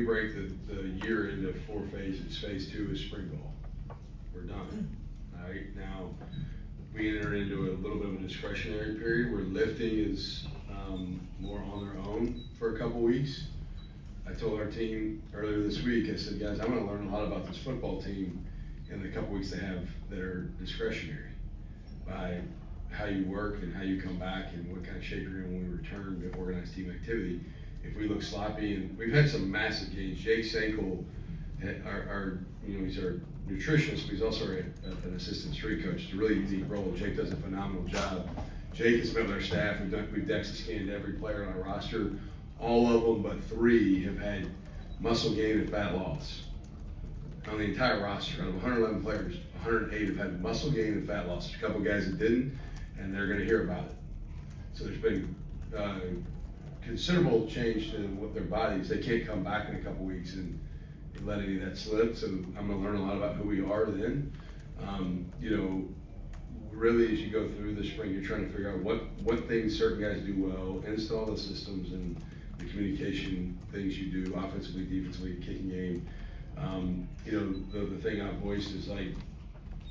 break the year into 4 phases. Phase 2 is spring ball. We're done. All right, now we enter into a little bit of a discretionary period where lifting is more on their own for a couple weeks. I told our team earlier this week, I said, guys, I'm going to learn a lot about this football team in the couple weeks they have that are discretionary by how you work and how you come back and what kind of shape you're in when we return to organized team activity. If we look sloppy, and we've had some massive gains. Jake Sankel, he's our nutritionist, but he's also an assistant street coach. It's a really unique role. Jake does a phenomenal job. Jake has met with our staff. We've DEXA scanned every player on our roster. All of them but 3 have had muscle gain and fat loss. On the entire roster, out of 111 players, 108 have had muscle gain and fat loss. There's a couple guys that didn't, and they're going to hear about it. So there's been considerable change to what their bodies. They can't come back in a couple weeks and let any of that slip. So I'm going to learn a lot about who we are then. Really, as you go through the spring, you're trying to figure out what things certain guys do well, install the systems and the communication things you do offensively, defensively, kicking game. The thing I've voiced is like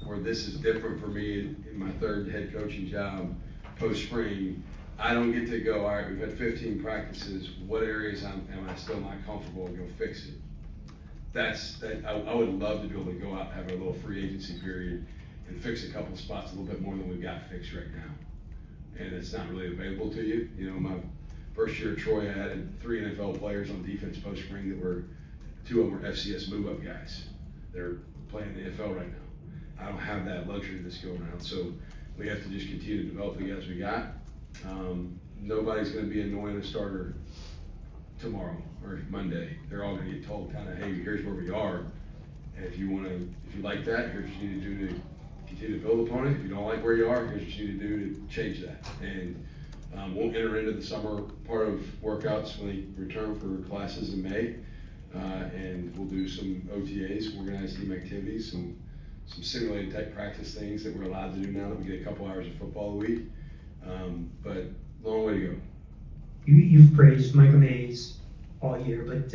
where this is different for me in my 3rd head coaching job post spring. I don't get to go, all right, we've had 15 practices. What areas am I still not comfortable and go fix it? I would love to be able to go out and have a little free agency period and fix a couple of spots a little bit more than we've got fixed right now. And it's not really available to you. My first year at Troy, I had 3 NFL players on defense post spring that were 2 of them were FCS move up guys. They're playing in the NFL right now. I don't have that luxury this go around, so we have to just continue to develop the guys we got. Nobody's going to be annoying a starter tomorrow or Monday. They're all going to get told kind of, hey, here's where we are. And if you like that, here's what you need to do to continue to build upon it. If you don't like where you are, here's what you need to do to change that. And we'll enter into the summer part of workouts when they return for classes in May. And we'll do some OTAs, organized team activities, some simulated type practice things that we're allowed to do now that we get a couple hours of football a week. But long way to go. You've praised Michael Mays all year, but